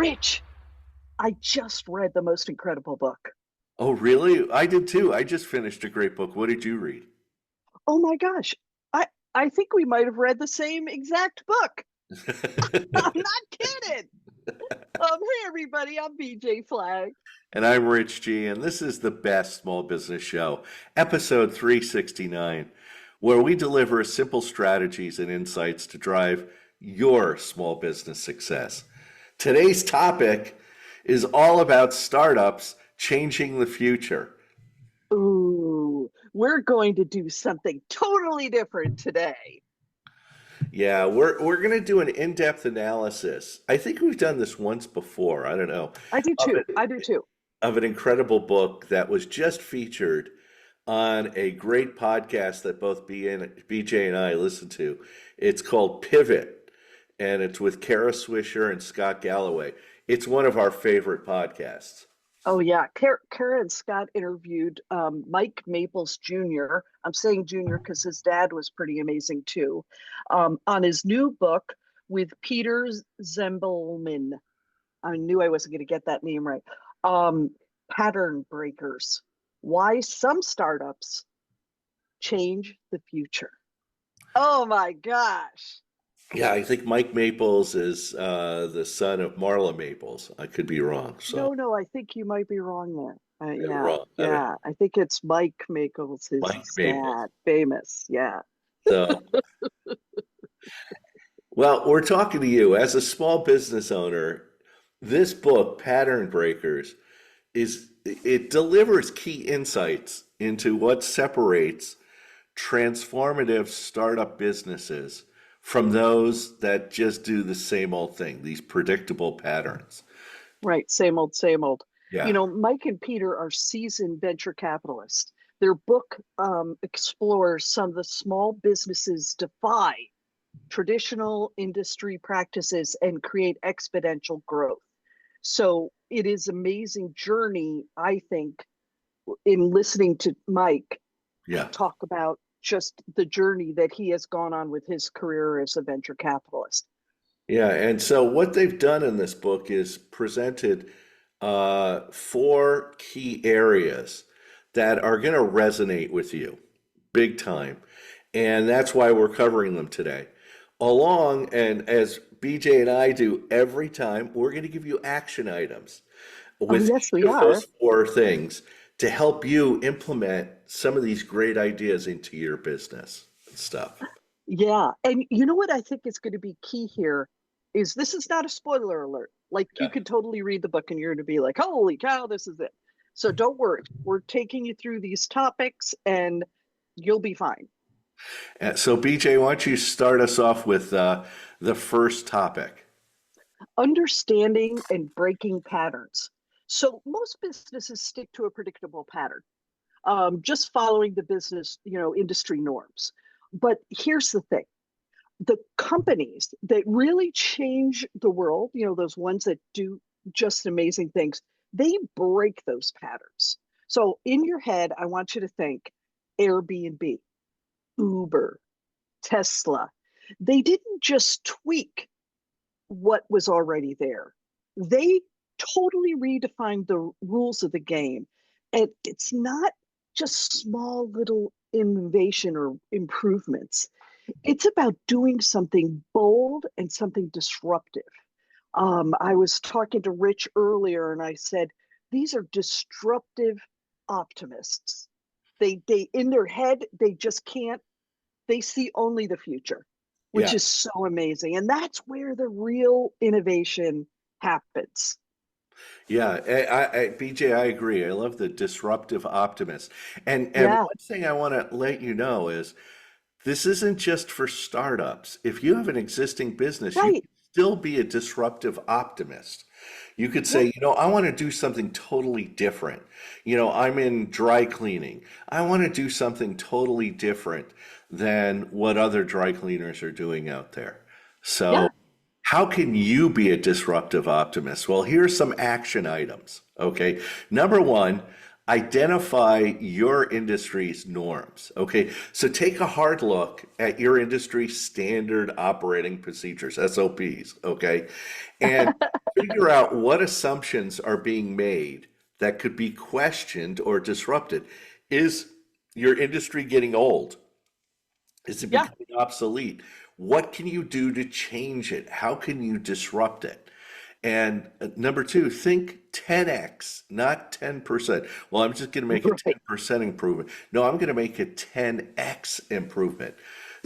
Rich, I just read the most incredible book. Oh, really? I did too. I just finished a great book. What did you read? Oh my gosh. I I think we might have read the same exact book. I'm not kidding. Hey everybody, I'm BJ Flag. And I'm Rich G, and this is the best small business show, episode 369, where we deliver simple strategies and insights to drive your small business success. Today's topic is all about startups changing the future. Ooh, we're going to do something totally different today. Yeah, we're going to do an in-depth analysis. I think we've done this once before. I don't know. I do Of too. I do it, too. of an incredible book that was just featured on a great podcast that both BJ and I listen to. It's called Pivot, and it's with Kara Swisher and Scott Galloway. It's one of our favorite podcasts. Oh yeah, Kara and Scott interviewed Mike Maples Jr. I'm saying Jr. because his dad was pretty amazing too. On his new book with Peter Zembelman. I knew I wasn't going to get that name right. Um, Pattern Breakers: Why Some Startups Change the Future. Oh my gosh. Yeah, I think Mike Maples is the son of Marla Maples. I could be wrong, so No, I think you might be wrong there. I'm Yeah, wrong. I don't know. yeah. I think it's Mike Maples, Mike his Maples. dad, famous. Yeah. So, well, we're talking to you as a small business owner. This book, Pattern Breakers, it delivers key insights into what separates transformative startup businesses from those that just do the same old thing, these predictable patterns. Right, same old, same old. Yeah. Mike and Peter are seasoned venture capitalists. Their book explores some of the small businesses defy traditional industry practices and create exponential growth. So it is amazing journey, I think, in listening to Mike Yeah. talk about just the journey that he has gone on with his career as a venture capitalist. Yeah. And so what they've done in this book is presented four key areas that are going to resonate with you big time. And that's why we're covering them today. Along, and as BJ and I do every time, we're going to give you action items Oh, with yes, each we of those are. four things to help you implement some of these great ideas into your business and stuff. Yeah. And you know what I think is going to be key here is this is not a spoiler alert. Like you Yeah. could totally read the book and you're going to be like, holy cow, this is it. So don't worry. We're taking you through these topics and you'll be fine. So, BJ, why don't you start us off with the first topic? Understanding and breaking patterns. So most businesses stick to a predictable pattern, just following the business, industry norms. But here's the thing. The companies that really change the world, those ones that do just amazing things, they break those patterns. So in your head, I want you to think Airbnb, Uber, Tesla. They didn't just tweak what was already there. They totally redefined the rules of the game. And it's not just small little innovation or improvements. It's about doing something bold and something disruptive. I was talking to Rich earlier and I said, these are disruptive optimists. They in their head, they just can't, they see only the future, which Yeah. is so amazing. And that's where the real innovation happens. Yeah, BJ, I agree. I love the disruptive optimist. And Yeah, one thing I want to let you know is this isn't just for startups. If you have an existing business, you right. can still be a disruptive optimist. You could Yeah, say, I want to do something totally different. I'm in dry cleaning. I want to do something totally different than what other dry cleaners are doing out there. So, yeah. how can you be a disruptive optimist? Well, here's some action items. Okay. Number one, identify your industry's norms. Okay. So take a hard look at your industry standard operating procedures, SOPs. Okay. And figure out what assumptions are being made that could be questioned or disrupted. Is your industry getting old? Is it Yeah, becoming obsolete? What can you do to change it? How can you disrupt it? And number two, think 10x, not 10%. Well, I'm just going to make a right. 10% improvement. No, I'm going to make a 10x improvement.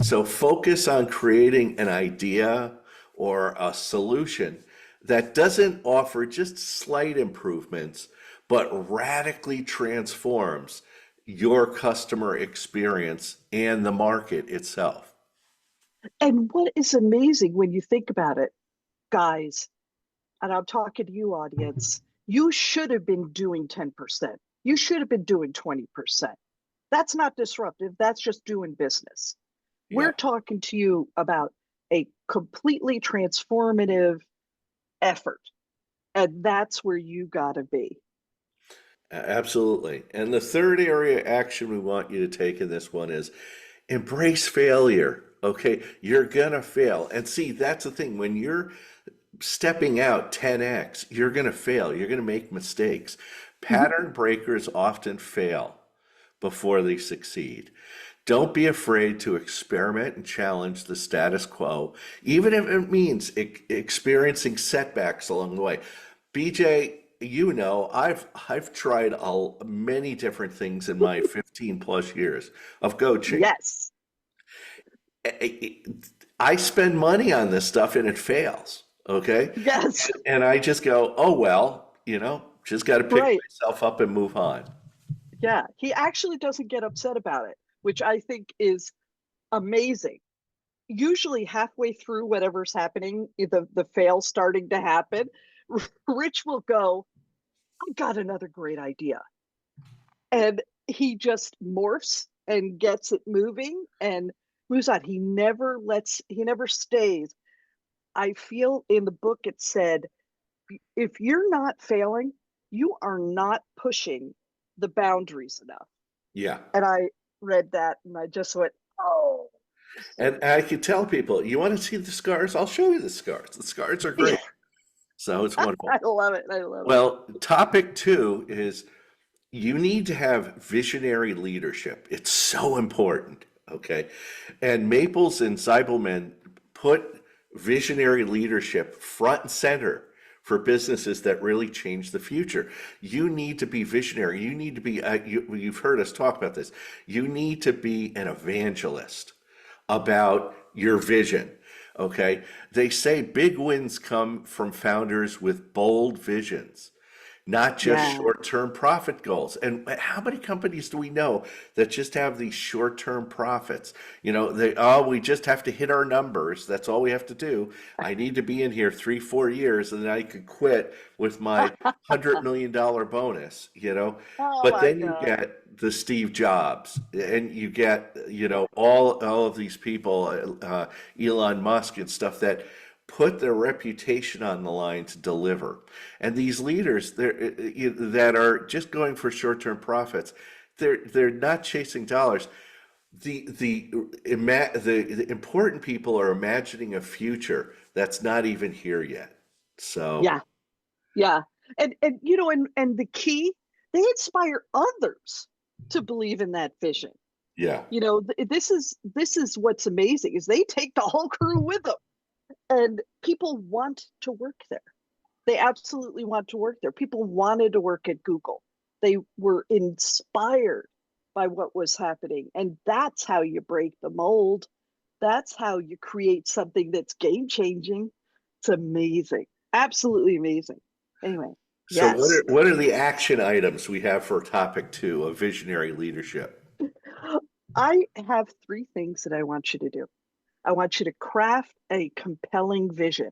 So focus on creating an idea or a solution that doesn't offer just slight improvements, but radically transforms your customer experience and the market itself. And what is amazing when you think about it, guys, and I'm talking to you, audience, you should have been doing 10%. You should have been doing 20%. That's not disruptive. That's just doing business. Yeah, We're talking to you about a completely transformative effort. And that's where you got to be. absolutely. And the third area of action we want you to take in this one is embrace failure. Okay, you're gonna fail. And see, that's the thing. When you're stepping out 10x, you're gonna fail. You're gonna make mistakes. Mhm. Pattern breakers often fail before they succeed. Don't be afraid to experiment and challenge the status quo, even if it means experiencing setbacks along the way. BJ, you know, I've tried many different things in my 15 plus years of coaching. Yes. I spend money on this stuff and it fails. Okay. Yes. And I just go, oh, well, just got to pick Right. myself up and move on. Yeah. He actually doesn't get upset about it, which I think is amazing. Usually halfway through whatever's happening, the fail starting to happen, Rich will go, I got another great idea. And he just morphs and gets it moving and moves on. He never stays. I feel in the book it said, if you're not failing, you are not pushing the boundaries enough. Yeah. And I read that and I just went, oh, And I can tell people, you want to see the scars? I'll show you the scars. The scars are yeah, great. So it's wonderful. I love it. I love it. Well, topic two is you need to have visionary leadership. It's so important. Okay. And Maples and Zibelman put visionary leadership front and center for businesses that really change the future. You need to be visionary. You need to be, you've heard us talk about this. You need to be an evangelist about your vision. Okay. They say big wins come from founders with bold visions, not just Yeah. short-term profit goals. And how many companies do we know that just have these short-term profits? We just have to hit our numbers. That's all we have to do. I need to be in here 3, 4 years, and then I could quit with my $100 million bonus. Oh But my then you God. get the Steve Jobs, and you get, all of these people, Elon Musk and stuff that put their reputation on the line to deliver. And these leaders that are just going for short-term profits, they're not chasing dollars. The important people are imagining a future that's not even here yet. So Yeah. Yeah. And the key, they inspire others to believe in that vision. yeah. This is what's amazing is they take the whole crew with them and people want to work there. They absolutely want to work there. People wanted to work at Google. They were inspired by what was happening. And that's how you break the mold. That's how you create something that's game changing. It's amazing. Absolutely amazing. Anyway, So what yes. are what are the action items we have for topic two of visionary leadership? I have three things that I want you to do. I want you to craft a compelling vision.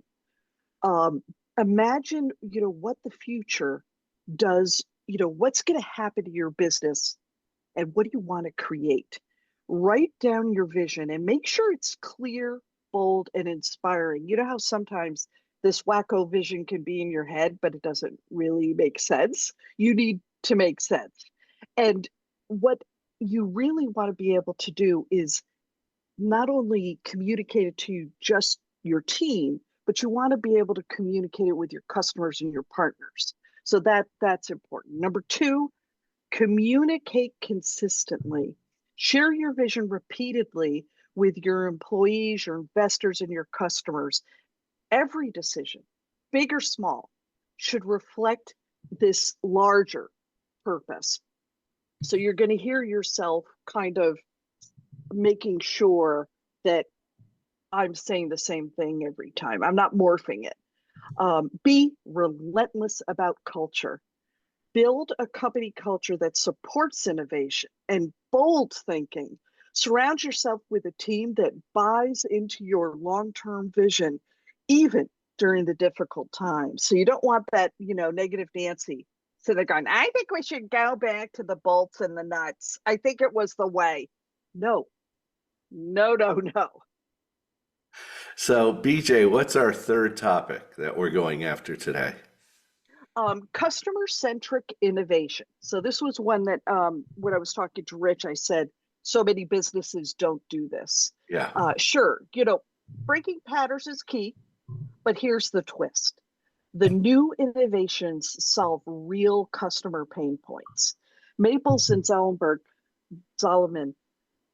Um, Imagine, what the future does, what's going to happen to your business and what do you want to create? Write down your vision and make sure it's clear, bold, and inspiring. You know how sometimes this wacko vision can be in your head, but it doesn't really make sense? You need to make sense. And what you really want to be able to do is not only communicate it to just your team, but you want to be able to communicate it with your customers and your partners. So that's important. Number two, communicate consistently. Share your vision repeatedly with your employees, your investors, and your customers. Every decision, big or small, should reflect this larger purpose. So you're going to hear yourself kind of making sure that I'm saying the same thing every time. I'm not morphing it. Be relentless about culture. Build a company culture that supports innovation and bold thinking. Surround yourself with a team that buys into your long-term vision, even during the difficult times. So you don't want that, negative Nancy. So they're going, I think we should go back to the bolts and the nuts. I think it was the way. No, no, no, no. So, BJ, what's our third topic that we're going after today? Customer-centric innovation. So this was one that when I was talking to Rich, I said, so many businesses don't do this. Yeah. Sure, breaking patterns is key, but here's the twist. The new innovations solve real customer pain points. Maples and Solomon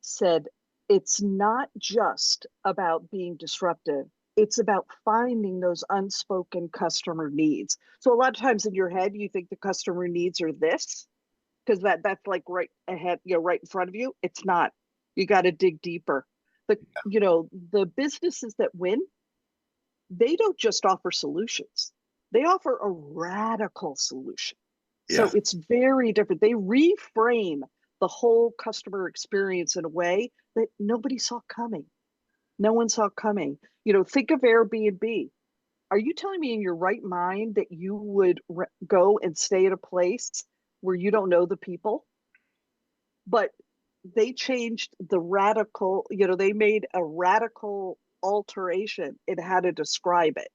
said, it's not just about being disruptive, it's about finding those unspoken customer needs. So a lot of times in your head, you think the customer needs are this, because that's like right ahead, right in front of you. It's not. You got to dig deeper. The businesses that win, they don't just offer solutions. They offer a radical solution. So Yeah. it's very different. They reframe the whole customer experience in a way that nobody saw coming. No one saw coming. Think of Airbnb. Are you telling me in your right mind that you would go and stay at a place where you don't know the people? But they changed they made a radical alteration in how to describe it.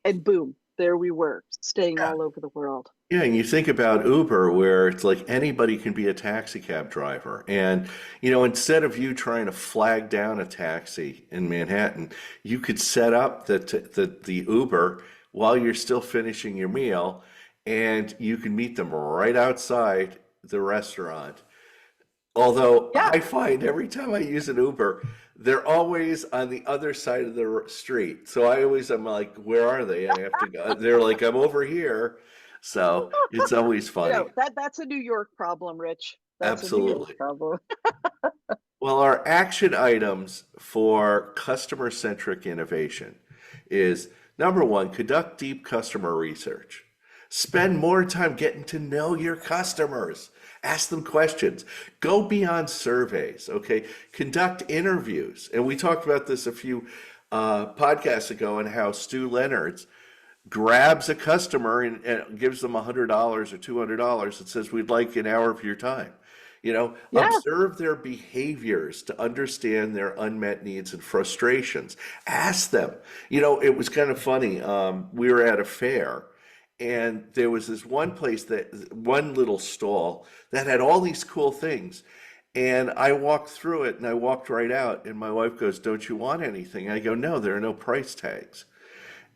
And boom, there we were, staying Yeah. all over the world. Yeah, and you think about Uber, where it's like anybody can be a taxi cab driver. And, instead of you trying to flag down a taxi in Manhattan, you could set up the Uber while you're still finishing your meal, and you can meet them right outside the restaurant. Although Yeah, I find every time I use an Uber, they're always on the other side of the street. So I'm like, where are they? I have to go. They're like, I'm over here. So it's always funny. that's a New York problem, Rich. That's a New York Absolutely. problem. Well, our action items for customer-centric innovation is number one, conduct deep customer research. Spend more time getting to know your customers. Ask them questions. Go beyond surveys, okay? Conduct interviews. And we talked about this a few podcasts ago and how Stu Leonard's grabs a customer and gives them $100 or $200 and says, we'd like an hour of your time. Yeah, Observe their behaviors to understand their unmet needs and frustrations. Ask them. It was kind of funny. We were at a fair, and there was this one little stall that had all these cool things. And I walked through it and I walked right out, and my wife goes, don't you want anything? I go, no, there are no price tags.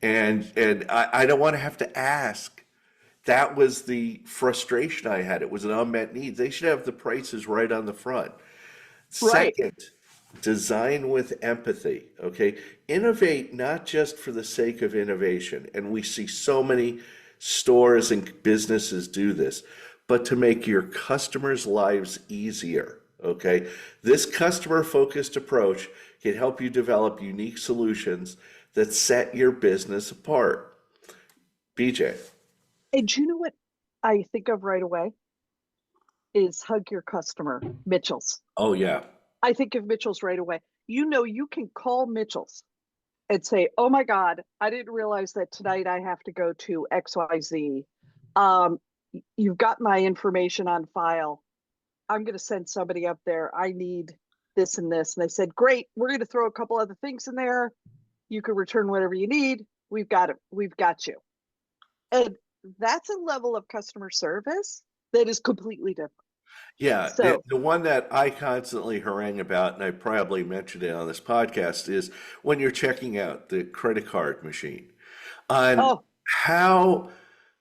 And I don't want to have to ask. That was the frustration I had. It was an unmet need. They should have the prices right on the front. right. Second, design with empathy. Okay. Innovate not just for the sake of innovation. And we see so many stores and businesses do this, but to make your customers' lives easier. Okay. This customer focused approach can help you develop unique solutions that set your business apart. BJ. And you know what I think of right away is hug your customer, Mitchell's. Oh, yeah. I think of Mitchell's right away. You can call Mitchell's and say, oh my God, I didn't realize that tonight I have to go to XYZ. Um, you've got my information on file. I'm going to send somebody up there. I need this and this. And they said, great, we're going to throw a couple other things in there. You can return whatever you need. We've got it. We've got you. And that's a level of customer service that is completely different. Yeah, So, the one that I constantly harangue about, and I probably mentioned it on this podcast, is when you're checking out the credit card machine, on oh, how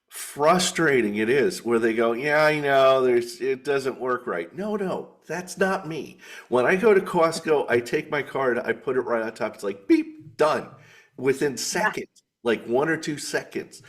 frustrating it is where they go, yeah, I know it doesn't work right. No, no, that's not me. When I go to Costco, I take my card, I put it right on top. It's like beep, done within yeah, seconds, like 1 or 2 seconds.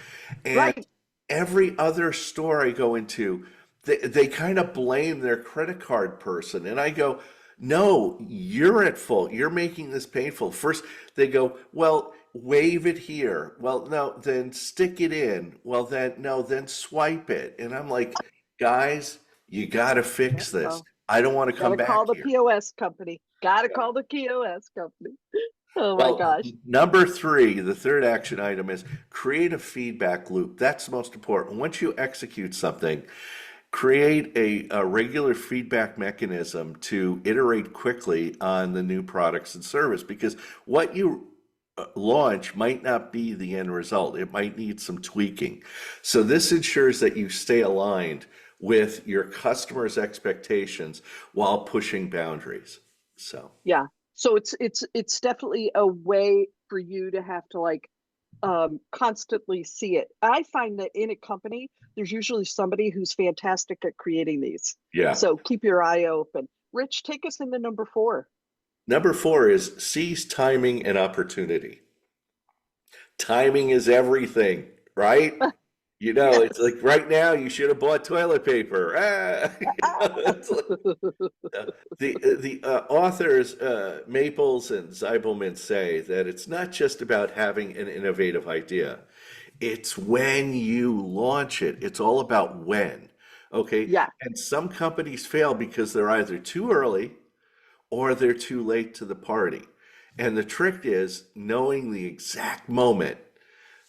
And right. every other store I go into, they kind of blame their credit card person. And I go, no, you're at fault. You're making this painful. First, they go, well, wave it here. Well, no, then stick it in. Well, then, no, then swipe it. And I'm like, guys, you got to Yeah, fix this. well, I don't want to got come to call back the here. POS company. Got to Yeah. call the POS company. Oh my Well, gosh. number three, the third action item is create a feedback loop. That's the most important. Once you execute something, create a regular feedback mechanism to iterate quickly on the new products and service because what you launch might not be the end result. It might need some tweaking. So this ensures that you stay aligned with your customers' expectations while pushing boundaries. So, Yeah. So it's definitely a way for you to have to like constantly see it. I find that in a company, there's usually somebody who's fantastic at creating these. yeah. So keep your eye open. Rich, take us into number 4. Number four is seize timing and opportunity. Timing is everything, right? You know, it's Yes. like right now you should have bought toilet paper. Ah, it's like, the authors Maples and Zibelman say that it's not just about having an innovative idea; it's when you launch it. It's all about when. Okay, Yeah. and some companies fail because they're either too early or they're too late to the party. And the trick is knowing the exact moment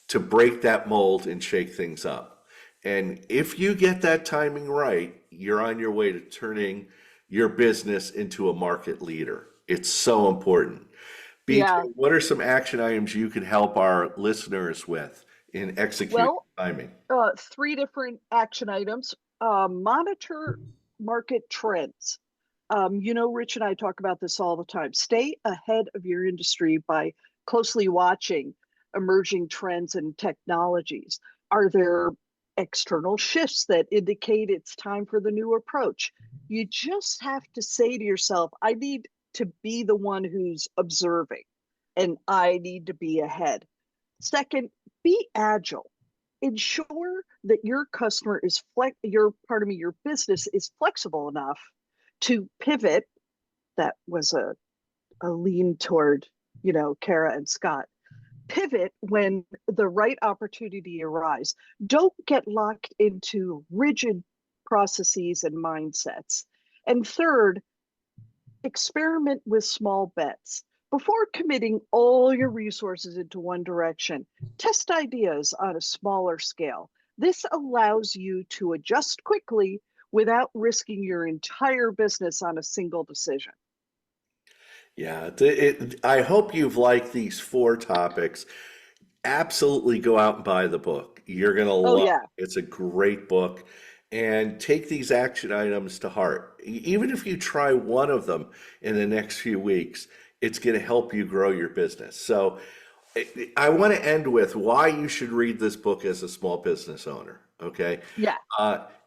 to break that mold and shake things up. And if you get that timing right, you're on your way to turning your business into a market leader. It's so important. BJ, Yeah. what are some action items you can help our listeners with in executing Well, timing? 3 different action items. Monitor market trends. Rich and I talk about this all the time. Stay ahead of your industry by closely watching emerging trends and technologies. Are there external shifts that indicate it's time for the new approach? You just have to say to yourself, I need to be the one who's observing and I need to be ahead. Second, be agile. Ensure that your customer is your business is flexible enough to pivot. That was a lean toward, Kara and Scott. Pivot when the right opportunity arises. Don't get locked into rigid processes and mindsets. And third, experiment with small bets. Before committing all your resources into one direction, test ideas on a smaller scale. This allows you to adjust quickly without risking your entire business on a single decision. Yeah, I hope you've liked these four topics. Absolutely go out and buy the book. You're going to Oh, love yeah. it. It's a great book. And take these action items to heart. Even if you try one of them in the next few weeks, it's going to help you grow your business. So I want to end with why you should read this book as a small business owner. Okay. Yeah.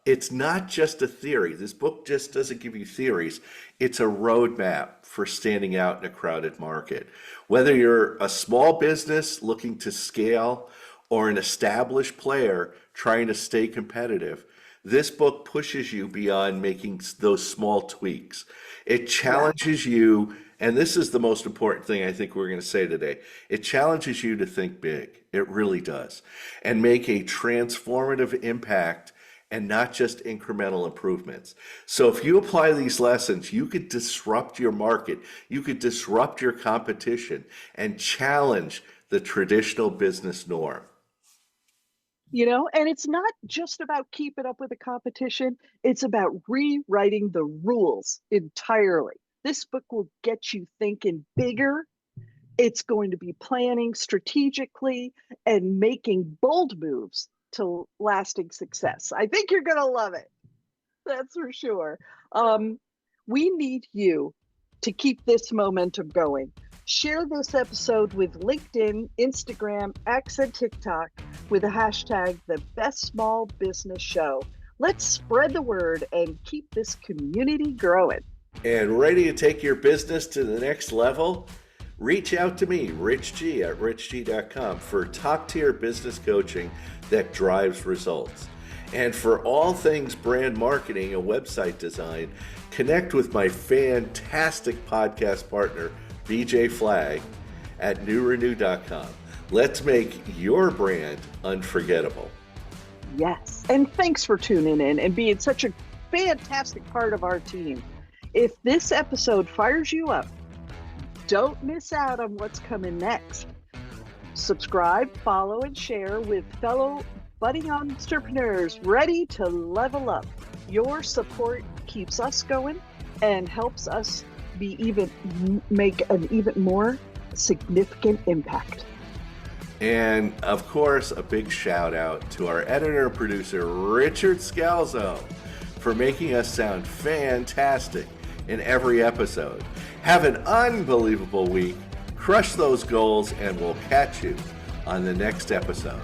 It's not just a theory. This book just doesn't give you theories. It's a roadmap for standing out in a crowded market. Whether you're a small business looking to scale or an established player trying to stay competitive, this book pushes you beyond making those small tweaks. It Yeah. challenges you, and this is the most important thing I think we're going to say today. It challenges you to think big. It really does. And make a transformative impact and not just incremental improvements. So if you apply these lessons, you could disrupt your market, you could disrupt your competition, and challenge the traditional business norm. And it's not just about keeping up with the competition, it's about rewriting the rules entirely. This book will get you thinking bigger. It's going to be planning strategically and making bold moves to lasting success. I think you're going to love it. That's for sure. Um, we need you to keep this momentum going. Share this episode with LinkedIn, Instagram, X, and TikTok with the hashtag the best small business show. Let's spread the word and keep this community growing. And ready to take your business to the next level? Reach out to me, Rich G at richg.com, for top-tier business coaching that drives results. And for all things brand marketing and website design, connect with my fantastic podcast partner, BJ Flagg, at newrenew.com. Let's make your brand unforgettable. Yes. And thanks for tuning in and being such a fantastic part of our team. If this episode fires you up, don't miss out on what's coming next. Subscribe, follow, and share with fellow budding entrepreneurs ready to level up. Your support keeps us going and helps us make an even more significant impact. And of course, a big shout out to our editor and producer, Richard Scalzo, for making us sound fantastic in every episode. Have an unbelievable week, crush those goals, and we'll catch you on the next episode.